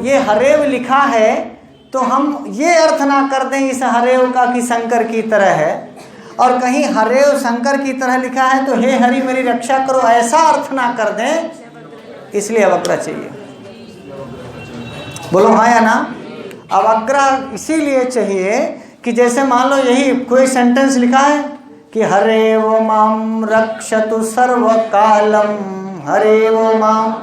ये हरेव लिखा है तो हम ये अर्थ ना कर दें इस हरेव का कि शंकर की तरह है, और कहीं हरेव शंकर की तरह लिखा है तो हे हरि मेरी रक्षा करो, ऐसा अर्थ ना कर दें, इसलिए अवग्रह चाहिए। बोलो हाँ या ना? अवग्रह इसीलिए चाहिए कि जैसे मान लो यही कोई सेंटेंस लिखा है कि हरेव माम रक्षतु सर्व कालम, हरेव माम,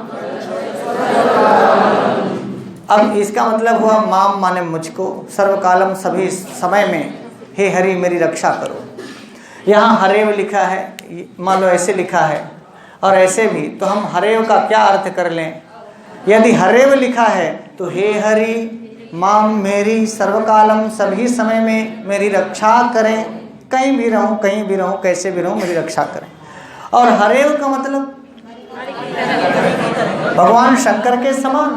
अब इसका मतलब हुआ माम माने मुझको, सर्वकालम सभी समय में, हे हरि मेरी रक्षा करो। यहाँ हरेव लिखा है, मान लो ऐसे लिखा है और ऐसे भी, तो हम हरेव का क्या अर्थ कर लें? यदि हरेव लिखा है तो हे हरि माम मेरी सर्वकालम सभी समय में मेरी रक्षा करें, कहीं भी रहूं कैसे भी रहूं मेरी रक्षा करें। और हरेव का मतलब भगवान शंकर के समान,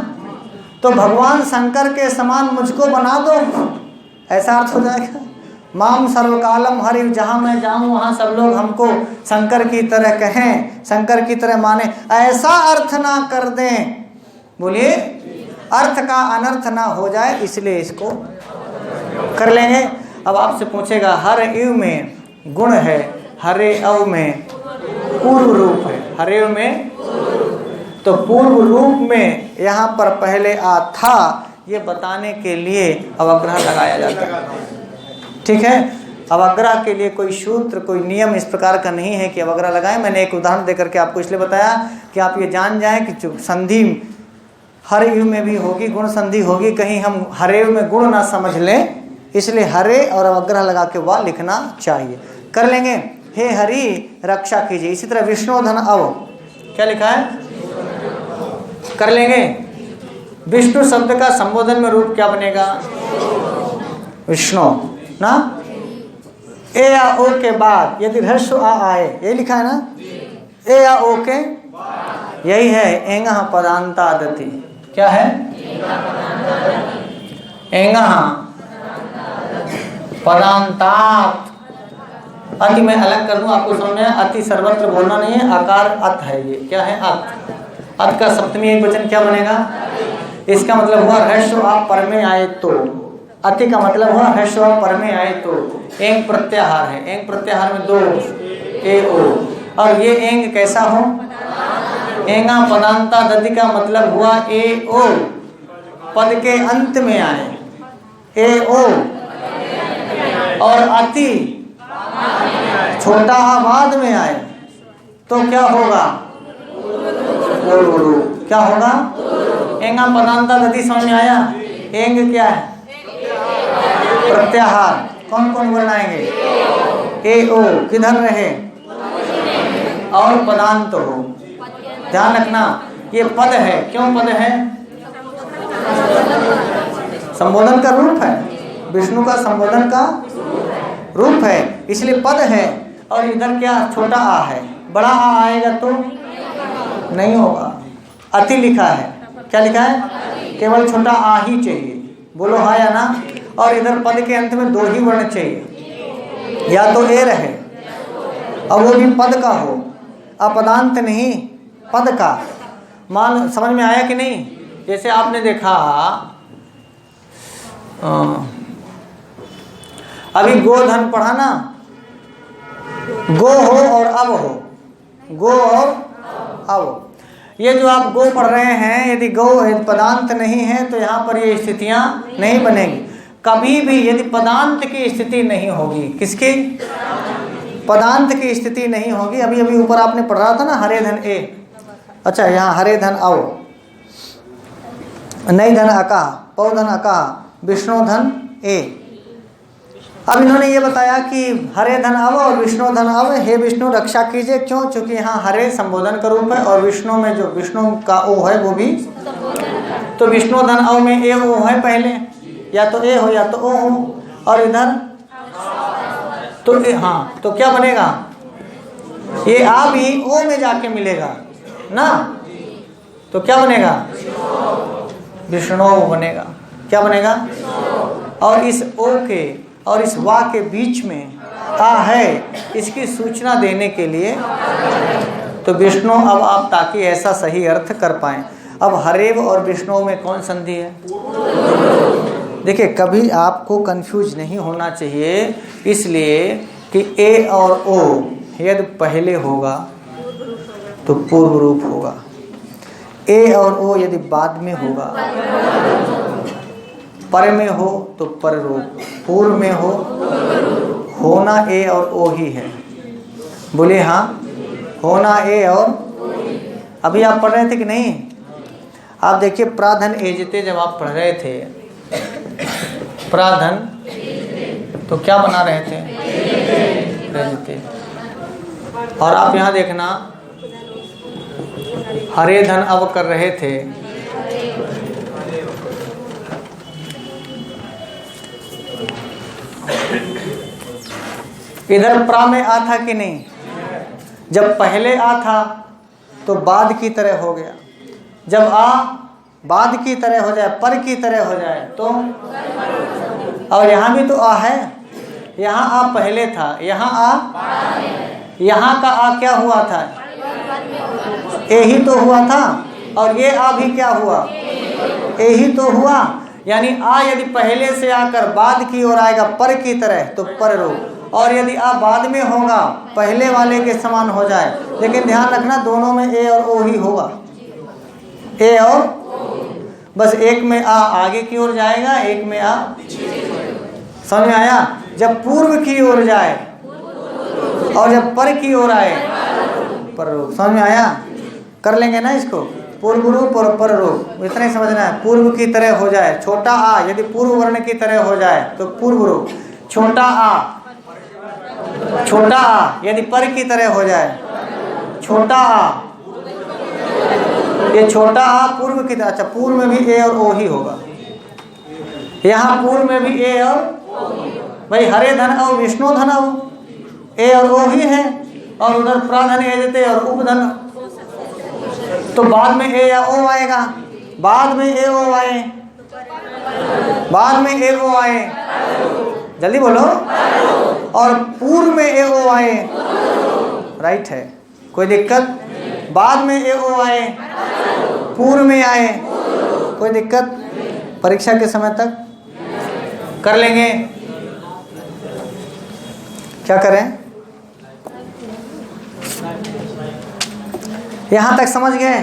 तो भगवान शंकर के समान मुझको बना दो, ऐसा अर्थ हो जाएगा। माम सर्वकालम हरि, जहाँ मैं जाऊँ वहाँ सब लोग हमको शंकर की तरह कहें, शंकर की तरह माने, ऐसा अर्थ ना कर दें। बोलिए, अर्थ का अनर्थ ना हो जाए, इसलिए इसको कर लेंगे। अब आपसे पूछेगा हर इव में गुण है, हरे अव में पूर्व रूप है, हरे में तो पूर्व रूप में यहाँ पर पहले आ था, ये बताने के लिए अवग्रह लगाया जाता है। ठीक है, अवग्रह के लिए कोई सूत्र कोई नियम इस प्रकार का नहीं है कि अवग्रह लगाएं। मैंने एक उदाहरण देकर के आपको इसलिए बताया कि आप ये जान जाएं कि संधि हर युग में भी होगी, गुण संधि होगी, कहीं हम हरेव में गुण ना समझ लें, इसलिए हरे और अवग्रह लगा के वह लिखना चाहिए। कर लेंगे, हे हरि रक्षा कीजिए। इसी तरह विष्णु धन अव, क्या लिखा है? कर लेंगे। विष्णु शब्द का संबोधन में रूप क्या बनेगा? विष्णु ना। ए या ओ के बाद यदि ह्रस्व आ आए, ये लिखा है ना, ए या ओ के, यही है एंगह पदांतादति। क्या है? एंगह पदांतात। अति मैं अलग कर दूं आपको समझ में, अति सर्वत्र बोलना नहीं है, आकार अत है। ये क्या है? अत। अत का सप्तमी एक वचन क्या बनेगा? इसका मतलब हुआ ह्रस्व आप पर में आए तो। अति का मतलब हुआ ह्रस्व आप पर में आए तो। एंग प्रत्याहार है, एंग प्रत्याहार में दो ए ओ, और ये एंग कैसा हो? एंगा पदांता दति का मतलब हुआ ए ओ, पद के अंत में आए, ए ओ, और अति छोटा बाद में आए तो क्या होगा? क्या होगा? एंगा पदांता दति समझ में आया? एंग क्या है? प्रत्याहार। कौन कौन बनाएंगे? ए ओ किधर रहे और पदांत हो। ध्यान रखना, ये पद है। क्यों पद है? संबोधन का रूप है, विष्णु का संबोधन का रूप है, इसलिए पद है। और इधर क्या? छोटा आ है, बड़ा आ आएगा तो नहीं होगा। अति लिखा है, क्या लिखा है? केवल छोटा आ ही चाहिए। बोलो हाँ या ना? और इधर पद के अंत में दो ही वर्ण चाहिए, या तो ए रहे और वो भी पद का हो, अपदांत नहीं, पद का। मान समझ में आया कि नहीं? जैसे आपने देखा अभी गोधन पढ़ा ना, गो हो और अब हो, गो और अब। ये जो आप गो पढ़ रहे हैं, यदि गो पदांत नहीं है तो यहाँ पर ये स्थितियाँ नहीं बनेगी कभी भी। यदि पदांत की स्थिति नहीं होगी, किसकी? पदांत की स्थिति नहीं होगी। अभी अभी ऊपर आपने पढ़ रहा था ना, हरे धन ए, अच्छा यहाँ हरे धन अव, नई धन अका, पौ धन अका, विष्णु धन ए। अब इन्होंने ये बताया कि हरे धन अव और विष्णु धन अव, हे विष्णु रक्षा कीजिए। क्यों? क्योंकि यहाँ हरे संबोधन का रूप है और विष्णु में जो विष्णु का ओ है वो भी, तो विष्णु धन अव में ए ओ है पहले, या तो ए हो या तो ओ हो, और इधर तो ए, हाँ, तो क्या बनेगा? ये आ भी ओ में जाके मिलेगा ना, तो क्या बनेगा? विष्णु बनेगा। क्या बनेगा? और इस ओ के और इस वा के बीच में आ है, इसकी सूचना देने के लिए तो विष्णु। अब आप ताकि ऐसा सही अर्थ कर पाएं। अब हरेव और विष्णु में कौन संधि है? देखिए, कभी आपको कंफ्यूज नहीं होना चाहिए, इसलिए कि ए और ओ यदि पहले होगा तो पूर्व रूप होगा, ए और ओ यदि बाद में होगा, पर में हो तो पर रूप, पूर्व में हो, होना ए और ओ ही है। बोले हाँ, होना ए और, अभी आप पढ़ रहे थे कि नहीं? आप देखिए, प्राधन एजते जब आप पढ़ रहे थे, प्राधन तो क्या बना रहे थे? एजते। और आप यहाँ देखना, हरे धन अब कर रहे थे, इधर प्रा में आ था कि नहीं? जब पहले आ था तो बाद की तरह हो गया, जब आ बाद की तरह हो जाए, पर की तरह हो जाए तो, और यहाँ भी तो आ है, यहाँ आ पहले था, यहाँ आ, यहाँ का आ क्या हुआ था? ए ही तो हुआ था, और ये आ भी क्या हुआ? ए ही तो हुआ। यानी आ यदि पहले से आकर बाद की ओर आएगा पर की तरह तो पर रूप, और यदि आ बाद में होगा पहले वाले के समान हो जाए। लेकिन ध्यान रखना, दोनों में ए और ओ ही होगा, ए और, बस एक में आ आगे की ओर जाएगा, एक में आ, समझ में आया? जब पूर्व की ओर जाए और जब पर की ओर आए पर रूप, समझ में आया? कर लेंगे ना इसको, पूर्व रूप और पर रूप, इतना ही समझना है। पूर्व की तरह हो जाए, छोटा आ यदि पूर्व वर्ण की तरह हो जाए तो पूर्व रूप, छोटा आ यदि पर की तरह हो जाए, छोटा आ, ये छोटा आ पूर्व की तरह, अच्छा पूर्व में भी ए और ओ ही होगा, यहाँ पूर्व में भी ए और, भाई हरे धन और विष्णु धन और ए और ओ ही है, और उधर प्राधन ए देते और उपधन, तो बाद में ए या ओ आएगा, बाद में ए ओ आए, बाद में ए ओ आए, जल्दी बोलो, और पूर्व में ए ओ आए, राइट है, कोई दिक्कत? बाद में ए ओ आए, पूर्व में आए, कोई दिक्कत? परीक्षा के समय तक कर लेंगे। क्या करें? यहाँ तक समझ गए?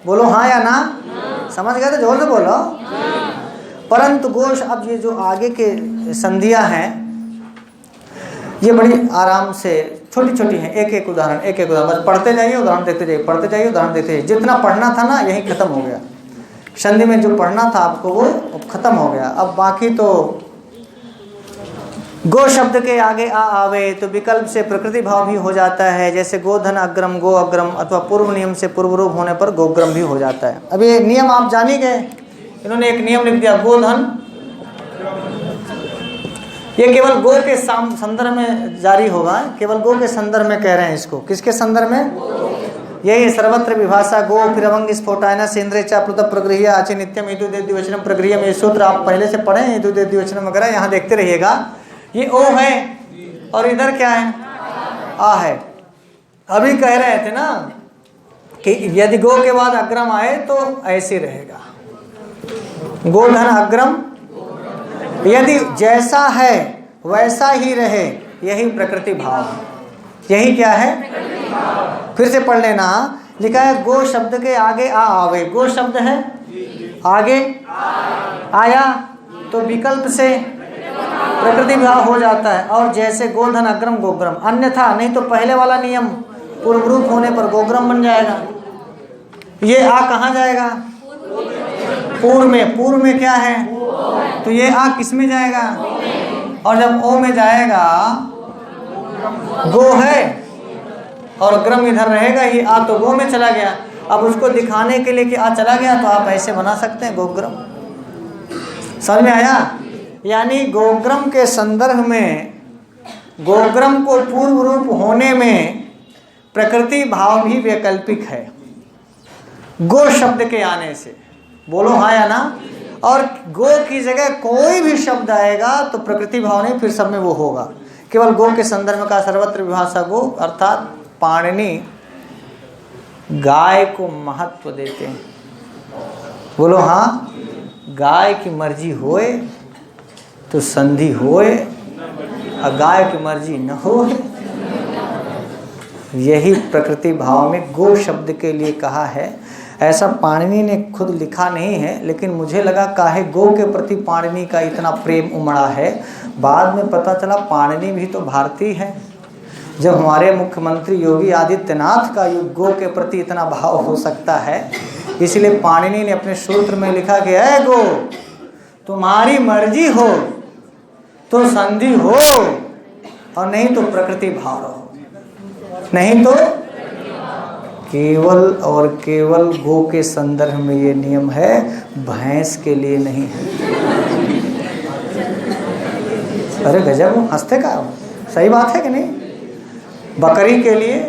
बोलो हाँ या ना? समझ गए तो जोर से बोलो। परंतु गोश, अब ये जो आगे के संधियां हैं ये बड़ी आराम से छोटी छोटी हैं, एक एक उदाहरण बस पढ़ते जाइए, उदाहरण देखते जाइए, पढ़ते जाइए, उदाहरण देखते जाइए। जितना पढ़ना था ना यही खत्म हो गया, संधि में जो पढ़ना था आपको वो खत्म हो गया। अब बाकी तो गो शब्द के आगे आ आवे तो विकल्प से प्रकृति भाव भी हो जाता है, जैसे गोधन अग्रम, गो अग्रम, अथवा पूर्व नियम से पूर्व रूप होने पर गोग्रम भी हो जाता है। अब ये नियम आप जान ही गए, इन्होंने एक नियम लिख दिया, गोधन, ये केवल गो के संदर्भ में जारी होगा, केवल गो के संदर्भ में कह रहे हैं इसको। किसके संदर्भ में? यही सर्वत्र विभाषा गो फिर अवंग स्फोटायना सेन्द्रे चा प्लुत प्रगृह्य आचे नित्यम इदु द्विवचनम प्रगृह्य में सूत्र आप पहले से पढ़े, इदु द्विवचनम वगैरह यहाँ देखते रहिएगा। ये ओ है और इधर क्या है? आ है। अभी कह रहे थे ना कि यदि गो के बाद अग्रम आए तो ऐसे रहेगा, गोधन अग्रम, यदि जैसा है वैसा ही रहे, यही प्रकृति भाव, यही क्या है? फिर से पढ़ लेना, लिखा है गो शब्द के आगे आ आवे, गो शब्द है आगे आया तो विकल्प से प्रकृति भाव हो जाता है, और जैसे गोधन अग्रम गोग्रम, अन्यथा नहीं तो पहले वाला नियम पूर्व रूप होने पर गोग्रम बन जाएगा। ये आ कहाँ जाएगा? पूर्व में, पूर्व में क्या है? तो ये आ किस में जाएगा? और जब ओ में जाएगा, गो है और ग्रम इधर रहेगा, ये आ तो गो में चला गया। अब उसको दिखाने के लिए कि आ चला गया तो आप ऐसे बना सकते हैं गोग्रम। समझ में आया? यानी गोग्रम के संदर्भ में, गोग्रम को पूर्व रूप होने में प्रकृति भाव भी वैकल्पिक है गो शब्द के आने से। बोलो हाँ या ना? और गो की जगह कोई भी शब्द आएगा तो प्रकृति भाव नहीं, फिर सब में वो होगा। केवल गो के संदर्भ का सर्वत्र विभाषा गो, अर्थात पाणिनि गाय को महत्व देते हैं। बोलो हाँ। गाय की मर्जी होए तो संधि होए, और गाय की मर्जी न होए। यही प्रकृति भाव में गो शब्द के लिए कहा है। ऐसा पाणिनि ने खुद लिखा नहीं है, लेकिन मुझे लगा काहे गो के प्रति पाणिनि का इतना प्रेम उमड़ा है। बाद में पता चला पाणिनि भी तो भारतीय है। जब हमारे मुख्यमंत्री योगी आदित्यनाथ का गो के प्रति इतना भाव हो सकता है, इसलिए पाणिनि ने अपने सूत्र में लिखा कि ऐ गो, तुम्हारी मर्जी हो तो संधि हो, और नहीं तो प्रकृति भाव रहो, नहीं तो केवल और केवल गो के संदर्भ में ये नियम है, भैंस के लिए नहीं है। अरे गजब, हंसते का सही बात है कि नहीं? बकरी के लिए,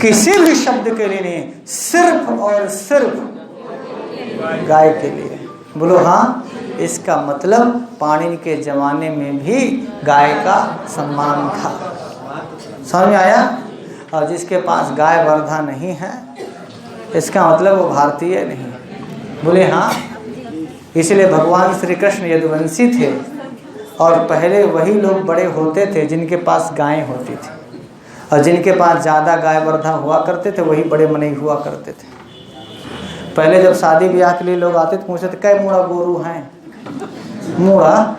किसी भी शब्द के लिए नहीं, सिर्फ और सिर्फ गाय के लिए। बोलो हाँ। इसका मतलब पाणिनि के जमाने में भी गाय का सम्मान था। समझ में आया? और जिसके पास गाय वर्धा नहीं है, इसका मतलब वो भारतीय नहीं। बोले हाँ। इसलिए भगवान श्री कृष्ण यदुवंशी थे, और पहले वही लोग बड़े होते थे जिनके पास गायें होती थी, और जिनके पास ज़्यादा गाय वर्धा हुआ करते थे वही बड़े मनई हुआ करते थे। पहले जब शादी ब्याह के लिए लोग आते थे, पूछते थे कै मूड़ा गोरू हैं? मूड़ा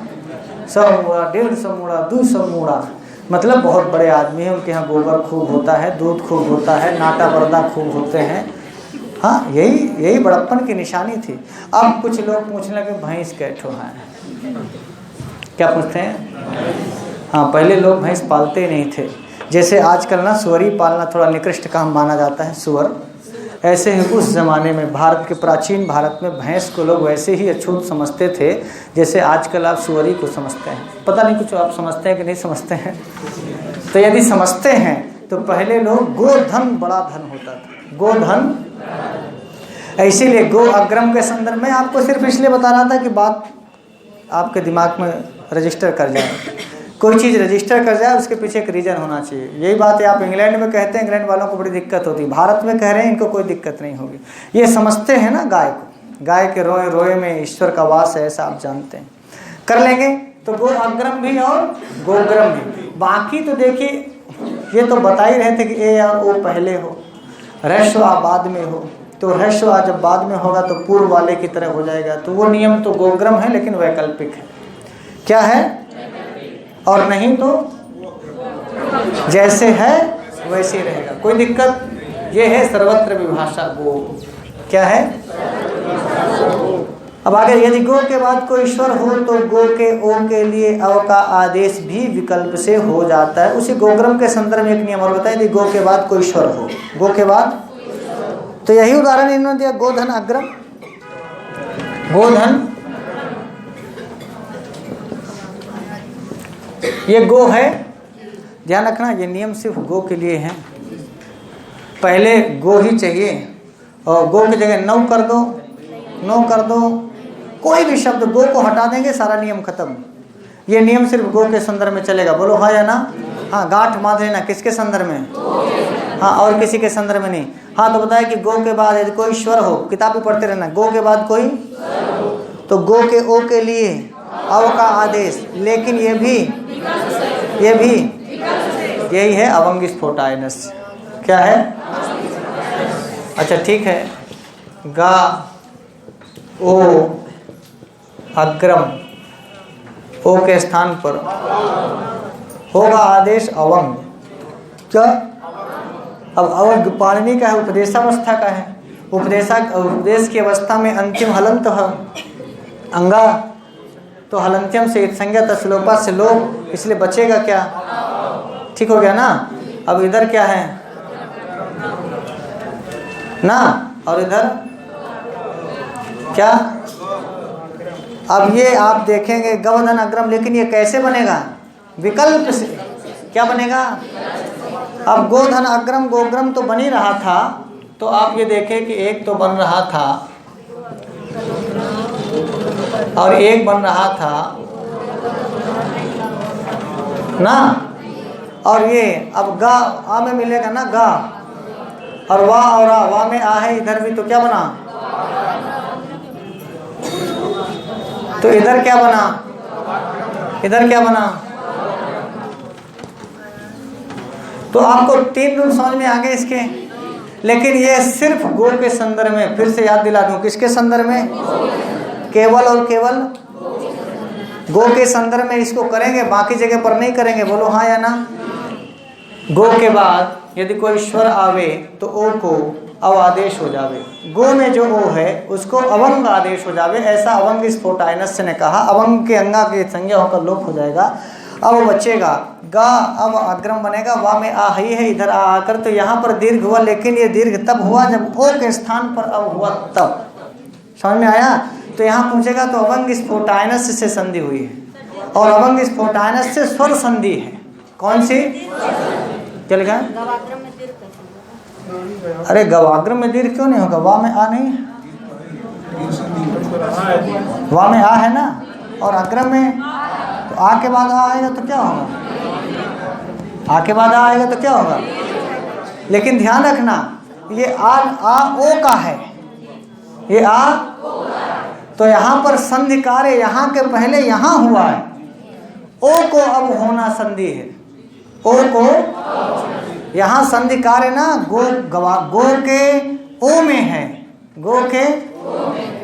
100 मूड़ा, 150 मूड़ा, 200 मूड़ा, मतलब बहुत बड़े आदमी हैं। उनके यहाँ गोबर खूब होता है, दूध खूब होता है, नाटा पर्दा खूब होते हैं। हाँ, यही बड़प्पन की निशानी थी। अब कुछ लोग पूछने लगे भैंस कैठो है। क्या पूछते हैं? हाँ, पहले लोग भैंस पालते नहीं थे। जैसे आजकल ना सुअरी पालना थोड़ा निकृष्ट काम माना जाता है, सुअर, ऐसे ही उस ज़माने में भारत के प्राचीन भारत में भैंस को लोग वैसे ही अछूत समझते थे जैसे आजकल आप सुअरी को समझते हैं। पता नहीं कुछ आप समझते हैं कि नहीं समझते हैं। तो यदि समझते हैं तो पहले लोग गोधन बड़ा धन होता था, गोधन। इसीलिए गो अग्रम के संदर्भ में आपको सिर्फ इसलिए बता रहा था कि बात आपके दिमाग में रजिस्टर कर जाए। कोई चीज़ रजिस्टर कर जाए उसके पीछे एक रीज़न होना चाहिए। यही बात है आप इंग्लैंड में कहते हैं, इंग्लैंड वालों को बड़ी दिक्कत होती है। भारत में कह रहे हैं इनको कोई दिक्कत नहीं होगी। ये समझते हैं ना गाय को, गाय के रोए रोए में ईश्वर का वास है, ऐसा आप जानते हैं। कर लेंगे तो गो अग्रम भी और गोग्रम भी। बाकी तो देखिए ये तो बता ही रहे थे कि ए और ओ पहले हो, ह्रस्व आ बाद में हो। तो ह्रस्व आ जब बाद में होगा तो पूर्व वाले की तरह हो जाएगा। तो वो नियम तो गोग्रम है, लेकिन वैकल्पिक है। क्या है? और नहीं तो जैसे है वैसे ही रहेगा, कोई दिक्कत। ये है सर्वत्र विभाषा गो। क्या है? अब आगे, यदि गो के बाद कोई ईश्वर हो तो गो के ओ के लिए अव का आदेश भी विकल्प से हो जाता है। उसी गोग्रम के संदर्भ में एक नियम और बताया, यदि गो के बाद कोई ईश्वर हो, गो के बाद, तो यही उदाहरण इन्होंने दिया, गोधन अग्रम, गोधन। ये गो है, ध्यान रखना, ये नियम सिर्फ गो के लिए है। पहले गो ही चाहिए, और गो की जगह नौ कर दो, नो कर दो, कोई भी शब्द गो को हटा देंगे, सारा नियम खत्म। ये नियम सिर्फ गो के संदर्भ में चलेगा। बोलो हाँ या ना? हाँ, गांठ बांध लेना। किसके संदर्भ में? हाँ, और किसी के संदर्भ में नहीं। हाँ, तो बताया कि गो के बाद यदि कोई ईश्वर हो, किताब भी पढ़ते रहना, गो के बाद कोई, तो गो के ओ के लिए अव का आदेश, लेकिन ये भी यही है अवंग स्फोटायनस। क्या है? अच्छा ठीक है, गा ओ अग्रम, ओ के स्थान पर होगा आदेश अवंग। क्या? अब अवंग पाणिनि का है, उपदेशावस्था का है। उपदेश की अवस्था में अंतिम हलंत है अंगा, तो हलंत्यम से संज्ञा तस्लोपा से लोग, इसलिए बचेगा क्या? ठीक हो गया ना? अब इधर क्या है ना, और इधर क्या? अब ये आप देखेंगे गवधन अग्रम, लेकिन ये कैसे बनेगा? विकल्प से। क्या बनेगा? अब गोधन अग्रम गोग्रम तो बन ही रहा था, तो आप ये देखें कि एक तो बन रहा था और एक बन रहा था ना, और ये अब गा आ में मिलेगा ना, गा, और वाह और आ, वाह में आ है इधर भी, तो क्या बना? तो इधर क्या बना, इधर क्या बना? तो आपको 3 रूप समझ में आ गए इसके। लेकिन ये सिर्फ गो के संदर्भ में, फिर से याद दिला दूं, किसके संदर्भ में? केवल और केवल गो के संदर्भ में इसको करेंगे, बाकी जगह पर नहीं करेंगे। बोलो हाँ या ना? गो के बाद यदि कोई स्वर आवे तो ओ को अव आदेश हो जावे। गो में जो ओ है उसको अवंग आदेश हो जावे। ऐसा अवंग स्फोटायनस्य ने कहा। अवंग के अंगा के संज्ञा होकर लोप हो जाएगा। अब बचेगा गा, अब अग्रम बनेगा। वा में आ ही है, इधर आ आकर, तो यहाँ पर दीर्घ हुआ, लेकिन ये दीर्घ तब हुआ जब ओ के स्थान पर अब हुआ तब। समझ में आया? तो यहाँ पूछेगा तो अवंग स्फोटायनस्य से संधि हुई है, और अवंग स्फोटायनस्य से स्वर संधि है। कौन सी? क्या लिखा है? अरे गवाग्रम में दीर्घ क्यों नहीं होगा? वा में आ नहीं है, वा में आ है ना, और अग्रम में तो आ के बाद आ आएगा तो क्या होगा? आ के बाद आ आएगा तो क्या होगा? लेकिन ध्यान रखना ये आ ओ का है, ये आ, तो यहाँ पर संधि कार्य यहाँ के पहले यहाँ हुआ है। ओ को अब होना संधि है। ओ को यहाँ संधि कार्य ना गो के ओ में है। गो के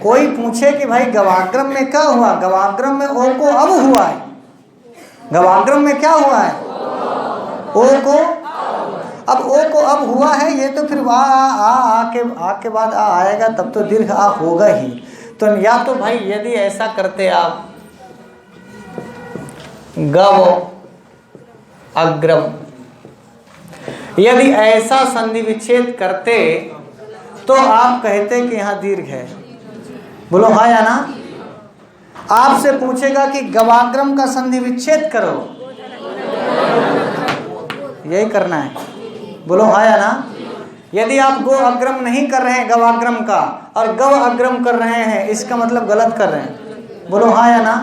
कोई पूछे कि भाई गवाग्रम में क्या हुआ? गवाग्रम में ओ को अब हुआ है। गवाग्रम में क्या हुआ है? ओ को अब, ओ को अब हुआ है। ये तो फिर आ के बाद आ आएगा, तब तो दीर्घ आ होगा ही। तो या तो भाई यदि ऐसा करते आप गव अग्रम, यदि ऐसा संधि विच्छेद करते तो आप कहते कि यहाँ दीर्घ है। बोलो हाँ या ना? आपसे पूछेगा कि गवाग्रम का संधि विच्छेद करो, यही करना है। बोलो हाँ या ना? यदि आप गो अग्रम नहीं कर रहे हैं गवाग्रम का, और गव अग्रम कर रहे हैं, इसका मतलब गलत कर रहे हैं। बोलो हाँ या ना?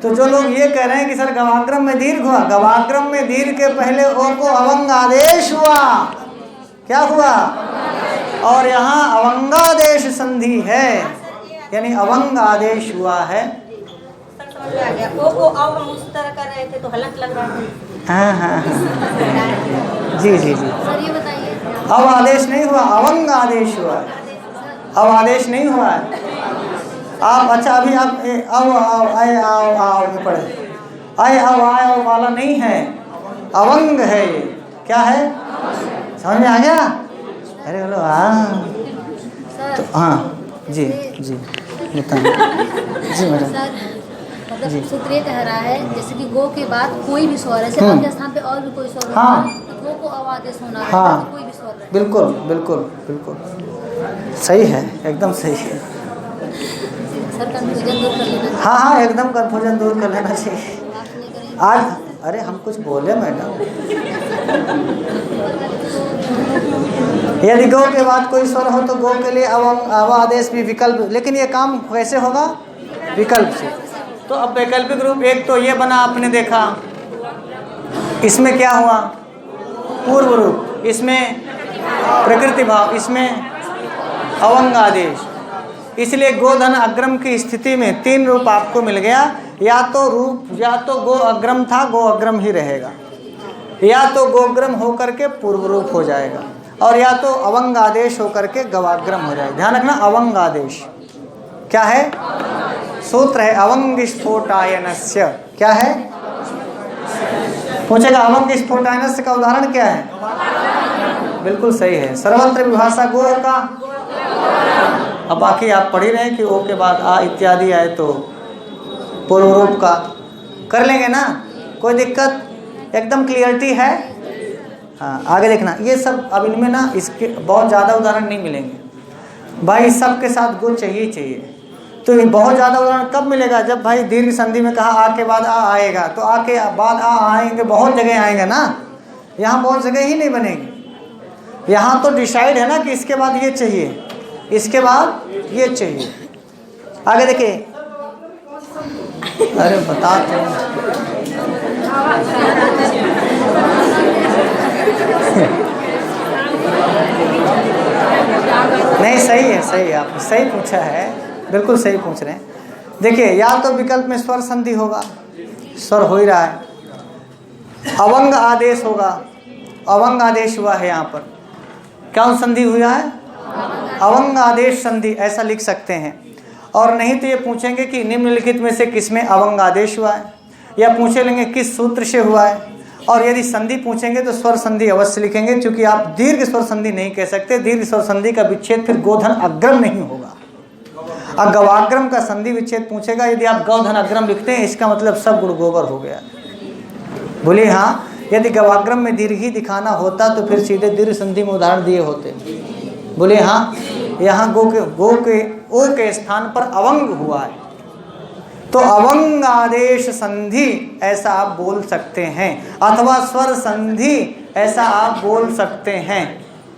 तो जो लोग ये कह रहे हैं कि सर गवाग्रम में दीर्घ हुआ, गवाग्रम में दीर्घ के पहले ओ को अवंग आदेश हुआ। क्या हुआ? और यहाँ अवंगादेश संधि है, यानी अवंग आदेश हुआ है। ओ को अब हम उस तरह कर रहे थे तो हलक लग रहा था। हाँ। जी। सर ये बताइए, अब आदेश नहीं हुआ, अवंग आदेश हुआ है। अब आदेश नहीं हुआ है। आप अच्छा अभी आप अब आए आओ में पढ़े, आए अब आए वाला नहीं है, अवंग है। ये क्या है? समझ में आ गया? अरे बोलो हाँ। तो हाँ जी बताइए जी मैडम। मतलब सूत्र ये कह रहा है जैसे कि गो के बाद कोई भी स्वर है, आपके स्थान पे और भी कोई स्वर हाँ, तो गो को अब आदेश होना है। हाँ, तो कोई भी स्वर है। बिल्कुल सही है, एकदम सही है। सर कंफ्यूजन दूर कर लेना। हाँ एकदम कंफ्यूजन दूर कर लेना चाहिए। आज अरे हम कुछ बोले मैडम। यदि गो के बाद कोई स्वर हो तो गो के लिए अव आदेश भी विकल्प, लेकिन ये काम कैसे होगा? विकल्प से। तो अब वैकल्पिक रूप एक तो ये बना, आपने देखा इसमें क्या हुआ? पूर्व रूप, इसमें प्रकृति भाव, इसमें अवंग आदेश। इसलिए गोधन अग्रम की स्थिति में 3 रूप आपको मिल गया। या तो रूप, या तो गो अग्रम था, गो अग्रम ही रहेगा, या तो गोग्रम होकर के पूर्व रूप हो जाएगा, और या तो अवंग आदेश होकर के गवाग्रम हो जाएगा। ध्यान रखना, अवंग आदेश क्या है? सूत्र है अवंग स्फोटायनस्य। क्या है? पूछेगा अवंग स्फोटायनस्य का उदाहरण क्या है? बिल्कुल सही है, सर्वत्र विभाषा गो का। अब बाकी आप पढ़ ही रहे हैं कि ओ के बाद आ इत्यादि आए तो पूर्व रूप का कर लेंगे ना, कोई दिक्कत? एकदम क्लियरिटी है। हाँ आगे देखना, ये सब अब इनमें ना इसके बहुत ज़्यादा उदाहरण नहीं मिलेंगे भाई, सबके साथ गो चाहिए। तो ये बहुत ज़्यादा उदाहरण कब मिलेगा? जब भाई दीर्घ संधि में कहा आ के बाद आ आएगा, तो आ के बाद आ आएंगे, बहुत जगह आएंगे ना, यहाँ बहुत जगह ही नहीं बनेगी। यहाँ तो डिसाइड है ना कि इसके बाद ये चाहिए, इसके बाद ये चाहिए। आगे देखिए, अरे बता तो नहीं, सही है, आपने सही पूछा है, बिल्कुल सही पूछ रहे हैं। देखिए, या तो विकल्प में स्वर संधि होगा, स्वर हो ही रहा है, अवंग आदेश होगा, अवंग आदेश हुआ है यहाँ पर, क्या संधि हुआ है? अवंग आदेश संधि, ऐसा लिख सकते हैं। और नहीं तो ये पूछेंगे कि निम्नलिखित में से किसमें अवंग आदेश हुआ है, या पूछे लेंगे किस सूत्र से हुआ है। और यदि संधि पूछेंगे तो स्वर संधि अवश्य लिखेंगे, क्योंकि आप दीर्घ स्वर संधि नहीं कह सकते। दीर्घ स्वर संधि का विच्छेद फिर गोधन अग्रम नहीं होगा। अब गवाग्रम का संधि विच्छेद पूछेगा, यदि आप गौधन अग्रम लिखते हैं इसका मतलब सब गुण गोबर हो गया। बोलिए हाँ। यदि गवाग्रम में दीर्घ ही दिखाना होता तो फिर सीधे दीर्घ संधि में उदाहरण दिए होते। बोलिए हाँ। यहाँ गो के ओ के स्थान पर अवंग हुआ है, तो अवंग आदेश संधि ऐसा आप बोल सकते हैं, अथवा स्वर संधि ऐसा आप बोल सकते हैं।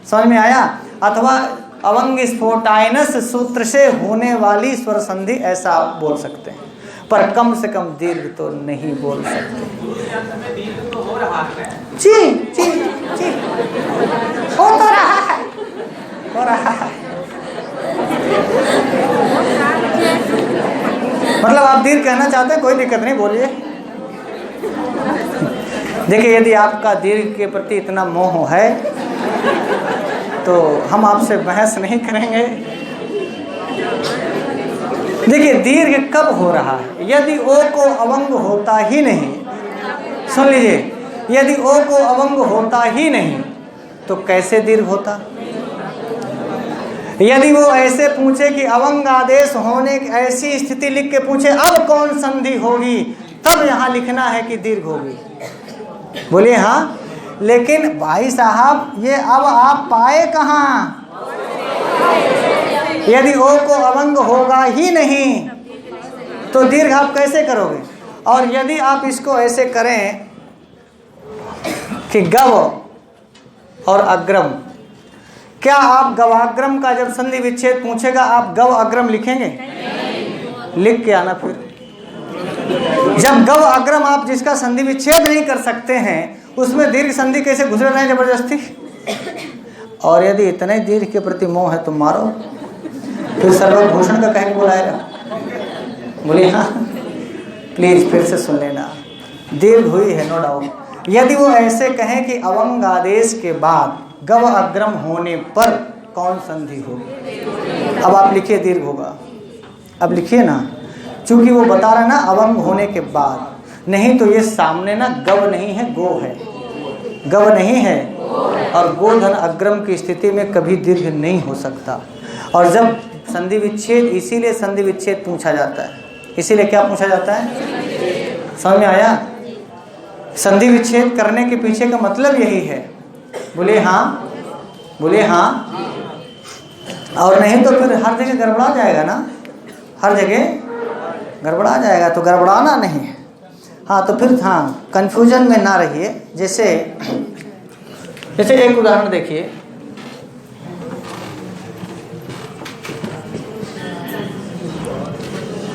समझ में आया? अथवा अवंग स्फोटाइनस सूत्र से होने वाली स्वर संधि ऐसा आप बोल सकते हैं, पर कम से कम दीर्घ तो नहीं बोल सकते। जी जी जी, हो तो रहा है, हो रहा है। मतलब आप दीर्घ कहना चाहते हैं, कोई दिक्कत नहीं, बोलिए। देखिए, यदि आपका दीर्घ के प्रति इतना मोह है तो हम आपसे बहस नहीं करेंगे। देखिए, दीर्घ कब हो रहा है? यदि ओ को अवंग होता ही नहीं, सुन लीजिए, यदि ओ को अवंग होता ही नहीं तो कैसे दीर्घ होता? यदि वो ऐसे पूछे कि अवंग आदेश होने की ऐसी स्थिति लिख के पूछे अब कौन संधि होगी, तब यहाँ लिखना है कि दीर्घ होगी। बोलिए हाँ। लेकिन भाई साहब, ये अब आप पाए कहाँ? यदि ओ को अवंग होगा ही नहीं तो दीर्घ आप कैसे करोगे? और यदि आप इसको ऐसे करें कि गव और अग्रम, क्या आप गवाग्रम का जब संधि विच्छेद पूछेगा आप गव अग्रम लिखेंगे? लिख के आना। फिर जब गव अग्रम आप जिसका संधि विच्छेद नहीं कर सकते हैं उसमें दीर्घ संधि कैसे घुस रहे हैं जबरदस्ती? और यदि इतने दीर्घ के प्रति मोह है तो मारो, फिर सर्वभूषण का कहीं बुलाएगा। बोलिए हाँ। प्लीज फिर से सुन लेना, दीर्घ हुई है नो डाउट। यदि वो ऐसे कहें कि अवंग आदेश के बाद गव अग्रम होने पर कौन संधि होगी, अब आप लिखिए दीर्घ होगा। अब लिखिए ना, चूंकि वो बता रहा है ना अवंग होने के बाद, नहीं तो ये सामने ना गव नहीं है, गो है। गव नहीं है और गोधन अग्रम की स्थिति में कभी दीर्घ नहीं हो सकता। और जब संधि विच्छेद, इसीलिए संधि विच्छेद पूछा जाता है। इसीलिए क्या पूछा जाता है? समझ में आया? संधि विच्छेद करने के पीछे का मतलब यही है। बोले हाँ, बोले हाँ। और नहीं तो फिर हर जगह गड़बड़ा जाएगा ना, हर जगह गड़बड़ा जाएगा, तो गड़बड़ाना नहीं है। हाँ, तो फिर हाँ कंफ्यूजन में ना रहिए। जैसे एक उदाहरण देखिए,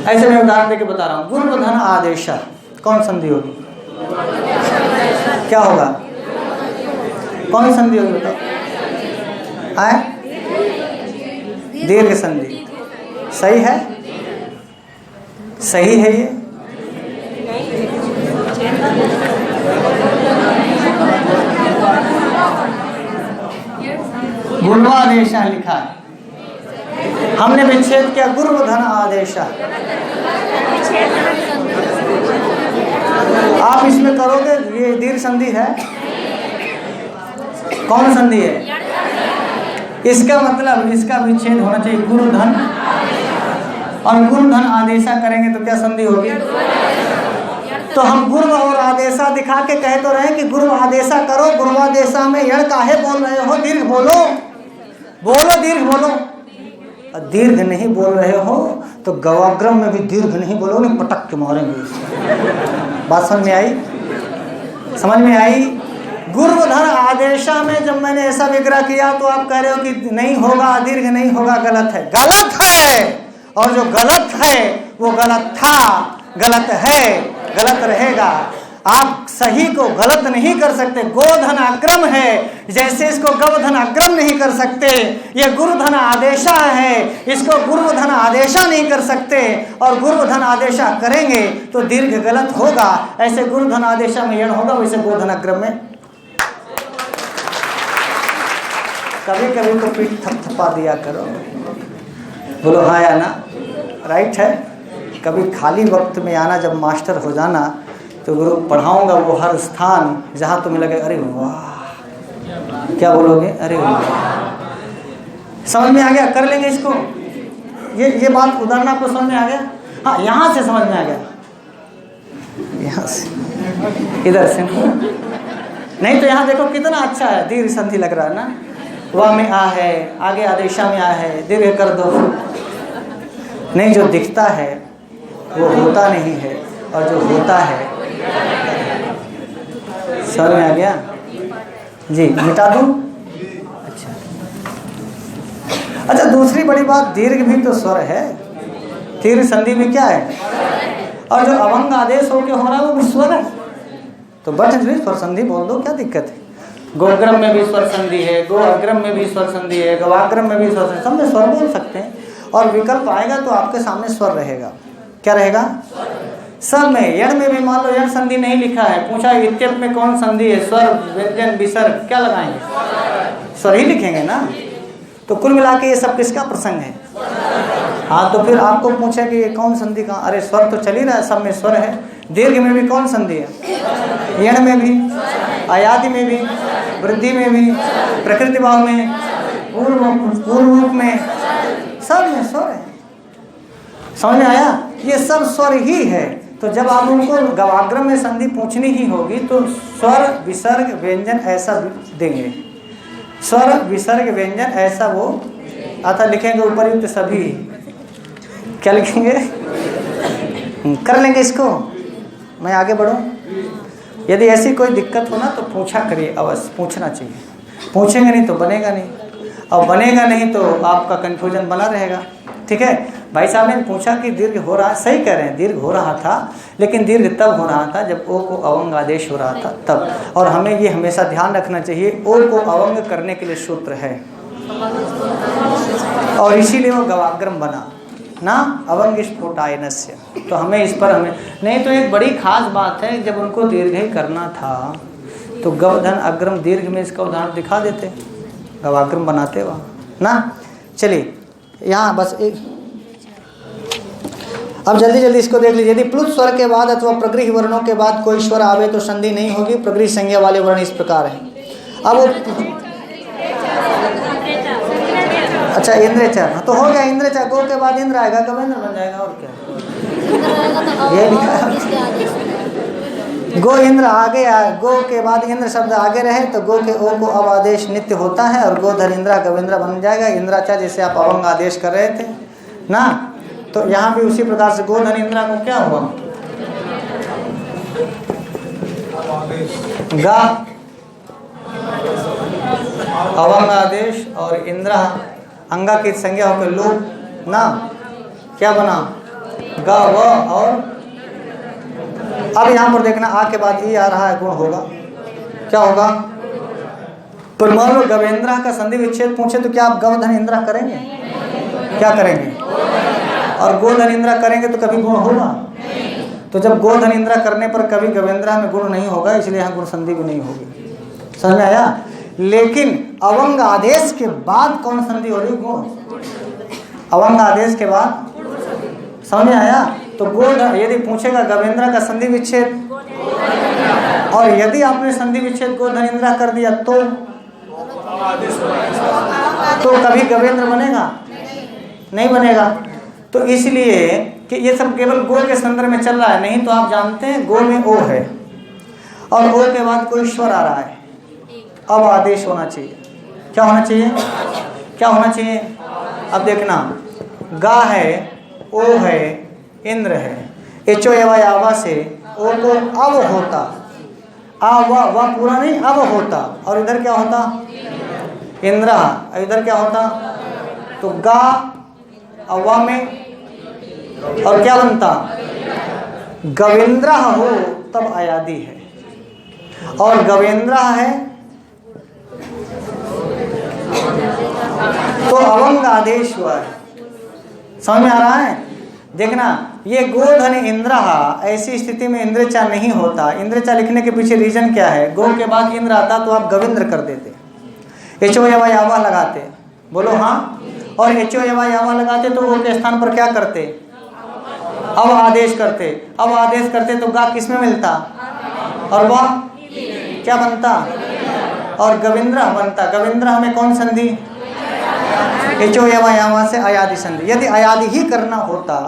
ऐसे मैं उदाहरण देके बता रहा हूँ। गुरुधन आदेश कौन संधि होगी? क्या होगा? कौन संधि होगी बताओ? आए? दीर्घ संधि। सही है, सही है। ये गुरुआदेश लिखा है, हमने विच्छेद किया गुरुधन आदेश। आप इसमें करोगे, ये दीर्घ संधि है। कौन संधि है? इसका मतलब इसका विच्छेद होना चाहिए गुरुधन, और गुरुधन आदेशा करेंगे तो क्या संधि होगी? तो हम गुरु और आदेशा दिखा के कह तो रहे कि गुरु आदेशा करो, गुरुआदेशा में यण काहे बोल रहे हो? दीर्घ बोलो, बोलो दीर्घ बोलो। दीर्घ नहीं बोल रहे हो तो गवाग्रम में भी दीर्घ नहीं बोलोगे, पटक के मारेंगे। बात समझ में आई? समझ में आई? गुरुधन आदेशा में जब मैंने ऐसा विग्रह किया तो आप कह रहे हो कि नहीं होगा, दीर्घ नहीं होगा, गलत है। गलत है, और जो गलत है वो गलत था, गलत है, गलत रहेगा। आप सही को गलत नहीं कर सकते। गोधन अग्रम है, जैसे इसको गवधन अग्रम नहीं कर सकते, ये गुरुधन आदेशा है, इसको गुरुधन आदेशा नहीं कर सकते, और गुरुधन आदेशा करेंगे तो दीर्घ गलत होगा। ऐसे गुरुधन आदेशा में यण होगा, वैसे गोधन अग्रम में कभी कभी तो पीठ थपथपा दिया करो, बोलो हाँ या ना, राइट है। कभी खाली वक्त में आना, जब मास्टर हो जाना तो गुरु पढ़ाऊंगा वो हर स्थान जहाँ तुम्हें लगे अरे वाह, क्या बोलोगे, अरे वाह। समझ में आ गया, कर लेंगे इसको। ये बात उदाहरण आपको समझ में आ गया? हाँ, यहाँ से समझ में आ गया, यहाँ से, इधर से नहीं तो यहाँ देखो कितना अच्छा है, दीर्घ संधि लग रहा है ना। वह में आ है, आगे आदेशा में आ है, दीर्घ कर दो। नहीं, जो दिखता है वो होता नहीं है, और जो होता है, समझ में आ गया जी? मिटा दूं? अच्छा, दूसरी बड़ी बात, दीर्घ भी तो स्वर है, दीर्घ संधि भी क्या है, और जो अवंग आदेश होके हो रहा है वो भी स्वर है। तो बट स्वर संधि बोल दो, क्या दिक्कत है? गोग्रम में भी स्वर संधि है, गो अग्रम में भी स्वर संधि है, गवाग्रम में भी स्वर संधि, सब में स्वर बोल सकते हैं। और विकल्प आएगा तो आपके सामने स्वर रहेगा। क्या रहेगा? सब में। यण में भी मान लो यण संधि नहीं लिखा है, पूछा इत्यप में कौन संधि है, स्वर, व्यंजन, विसर्ग, क्या लगाएंगे? स्वर ही लिखेंगे ना। तो कुल मिला के ये सब किसका प्रसंग है? हाँ, तो फिर आपको पूछे कि ये कौन संधि का, अरे स्वर तो चल ही रहा है, सब में स्वर है। दीर्घ में भी कौन संधि है? यण में भी, आयाति में भी, वृद्धि में भी, प्रकृति भाव में, पूर्व रूप में, सब में स्वर है। समझ में आया? ये सब स्वर ही है। तो जब आप उनको गवाग्रम में संधि पूछनी ही होगी तो स्वर, विसर्ग, व्यंजन ऐसा देंगे। स्वर, विसर्ग, व्यंजन ऐसा वो आता लिखेंगे, उपयुक्त सभी। क्या लिखेंगे? कर लेंगे इसको। मैं आगे बढ़ूं? यदि ऐसी कोई दिक्कत हो ना तो पूछा करिए, अवश्य पूछना चाहिए। पूछेंगे नहीं तो बनेगा नहीं, और बनेगा नहीं तो आपका कन्फ्यूजन बना रहेगा। ठीक है? भाई साहब ने पूछा कि दीर्घ हो रहा, सही कह रहे हैं, दीर्घ हो रहा था, लेकिन दीर्घ तब हो रहा था जब ओ को अवंग आदेश हो रहा था तब। और हमें ये हमेशा ध्यान रखना चाहिए, ओ को अवंग करने के लिए सूत्र है, और इसीलिए वो गवाग्रम बना ना, अवंग स्फोटायनस्य। तो हमें इस पर नहीं तो एक बड़ी खास बात है, जब उनको दीर्घ ही करना था तो गवधन अग्रम दीर्घ में इसका उदाहरण दिखा देते, गवाग्रम बनाते वहाँ ना। चलिए यहाँ बस एक, अब जल्दी जल्दी इसको देख लीजिए। यदि प्लुत स्वर के बाद अथवा प्रगृह वर्णों के बाद कोई स्वर आवे तो संधि नहीं होगी। प्रगृह संज्ञा वाले वर्ण इस प्रकार हैं। अब अच्छा, इंद्रचा तो हो गया, इंद्रचा, गो के बाद इंद्र आएगा, गवेंद्र बन जाएगा, और क्या ये लिखा है। गो इंद्र आगे गो के बाद इंद्र शब्द आगे रहे तो गो के ओ को अब आदेश नित्य होता है, और गोधर इंद्रा गवेंद्र बन जाएगा। इंद्राचा जैसे आप अवंग आदेश कर रहे थे ना, तो यहाँ भी उसी प्रकार से गोधन इंद्रा को क्या हुआ? गा अवंग आदेश, और इंद्रा अंगा की संज्ञा होकर लोप ना, क्या बना? गा व। और अब यहाँ पर देखना, आ के बाद ई आ रहा है, गुण होगा, क्या होगा? पर मान लो गवेंद्रा का संधि विच्छेद पूछे तो क्या आप गवधन इंद्रा करेंगे? क्या करेंगे? और गोधन इंद्रा करेंगे तो कभी गुण होगा? तो जब गोधन इंद्रा करने पर कभी गवेंद्रा में गुण नहीं होगा, इसलिए यहाँ गुण संधि भी नहीं होगी। समझ में आया? लेकिन अवंग आदेश के बाद कौन संधि हो रही? गुण। अवंग आदेश के बाद, समझ में आया? तो गोधन यदि पूछेगा गवेंद्रा का संधि विच्छेद, और यदि आपने संधि विच्छेद गोधन इंद्रा कर दिया तो कभी गवेंद्र बनेगा? नहीं बनेगा। तो इसलिए कि ये सब केवल गो के संदर्भ में चल रहा है, नहीं तो आप जानते हैं गो में ओ है, और ओ के बाद कोई स्वर आ रहा है, अब आदेश होना चाहिए। क्या होना चाहिए? क्या होना चाहिए? अब देखना, गा है, ओ है, इंद्र है, एचो एवं आवा से ओ को अब होता, आ वह पूरा नहीं, अब होता, और इधर क्या होता? इंद्रा। इधर क्या होता? तो गा अवा में, और क्या बनता? गवेंद्रा हो तब अयादि है। और गवेंद्र है तो अवंग आदेश हुआ है। समझ में आ रहा है? देखना, ये गोधन इंद्र, ऐसी स्थिति में इंद्रचा नहीं होता। इंद्रचा लिखने के पीछे रीजन क्या है? गो के बाद इंद्र आता तो आप गविंद्र कर देते, एचो यवा यावा लगाते, बोलो हाँ। और एचो यवा यावा लगाते तो गो के स्थान पर क्या करते? अब आदेश करते। अब आदेश करते तो गा किस में मिलता? और वह क्या बनता? और गविंद्र बनता। गविंद्र हमें कौन संधि? एचो यवा यावा से अयादि संधि। यदि अयादि ही करना होता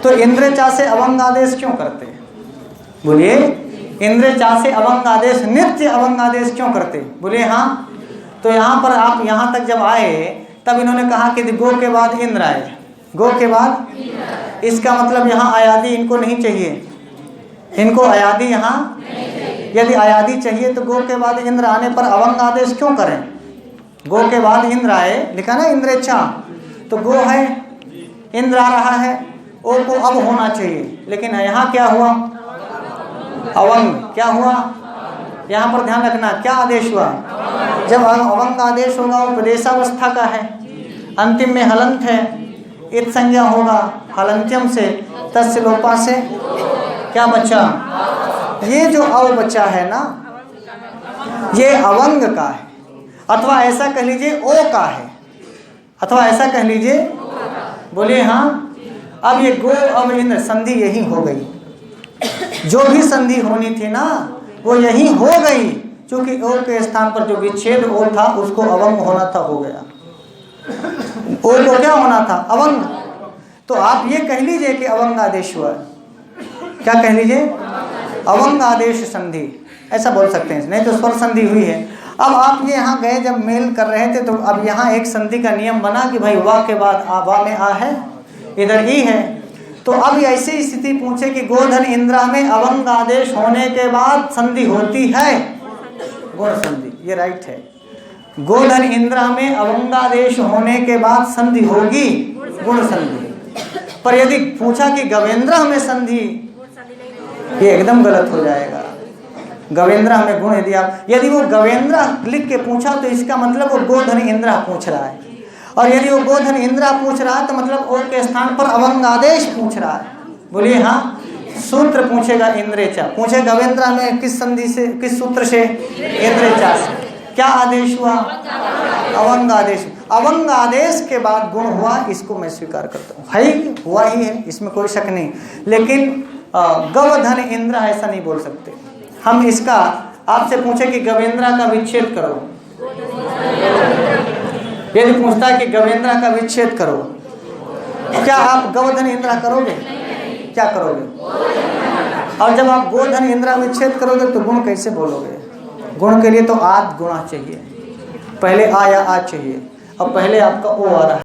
तो इंद्रचा से अवंग आदेश क्यों करते? बोलिए, इंद्रचा से अवंग आदेश, नित्य अवंग आदेश क्यों करते? बोलिए हाँ। तो यहाँ पर आप यहाँ तक जब आए तब इन्होंने कहा कि गो के बाद इंद्र आए, गो के बाद, इसका मतलब यहाँ अयादि इनको नहीं चाहिए, इनको अयादि यहाँ, यदि अयादि चाहिए तो गो के बाद इंद्र आने पर अवंग आदेश क्यों करें? गो के बाद इंद्र आए, लिखा ना इंद्रेच्छा, तो गो है, इंद्र आ रहा है, ओ को अब होना चाहिए, लेकिन यहाँ क्या हुआ? अवंग। क्या हुआ? यहाँ पर ध्यान रखना, क्या आदेश हुआ? जब अवंग आदेश होगा उपदेशावस्था का है, अंतिम में हलंत है, इत संज्ञा होगा, हलंत्यम से, तस्य लोपा से क्या बचा? ये जो अव बचा है ना, ये अवंग का है, अथवा ऐसा कह लीजिए ओ का है, अथवा ऐसा कह लीजिए, बोलिए हाँ। अब ये गो अब इंद्र संधि यही हो गई, जो भी संधि होनी थी ना वो यही हो गई, क्योंकि ओ के स्थान पर जो विच्छेद ओ था उसको अवंग होना था, हो गया। ओ को क्या होना था? अवंग। तो आप ये कह लीजिए कि अवंग आदेश हुआ, क्या कह लीजिए? अवंग आदेश संधि, ऐसा बोल सकते हैं, नहीं तो स्वर संधि हुई है। अब आप ये यहाँ गए जब मेल कर रहे थे तो अब यहाँ एक संधि का नियम बना कि भाई वाह के बाद वा में आ है, इधर ई है, तो अब ऐसी स्थिति पूछे कि गोधन इंद्रा में अवंग आदेश होने के बाद संधि होती है, गुण संधि, ये राइट है। गोधन इंद्रा में अवंगादेश होने के बाद संधि होगी, गुण संधि। पर यदि पूछा कि गवेंद्र में संधि, ये एकदम गलत हो जाएगा। गवेंद्र में गुण, यदि वो गवेंद्र लिख के पूछा तो इसका मतलब वो गोधन इंद्रा पूछ रहा है, और यदि वो गोधन इंद्रा पूछ रहा है तो मतलब ओ के स्थान पर अवंग आदेश पूछ रहा है। बोलिए हाँ। सूत्र पूछेगा इंद्रेचा, पूछे गवेंद्र में किस संधि से, किस सूत्र से? इंद्रेचा से। क्या आदेश हुआ? अवंग आदेश। अवंग आदेश के बाद गुण हुआ, इसको मैं स्वीकार करता हूँ, है हुआ ही है, इसमें कोई शक नहीं। लेकिन गवधन इंद्र ऐसा नहीं बोल सकते हम। इसका आपसे पूछे कि गवेंद्र का विच्छेद करो, यदि पूछता है कि गवेंद्र का विच्छेद करो, क्या आप गवधन इंद्र करोगे? क्या करोगे? और जब आप गोधन इंद्र विच्छेद करोगे तो गुण कैसे बोलोगे? गुण के लिए तो आद गुणा चाहिए, पहले आ या आ चाहिए, और पहले आपका ओ आ रहा है।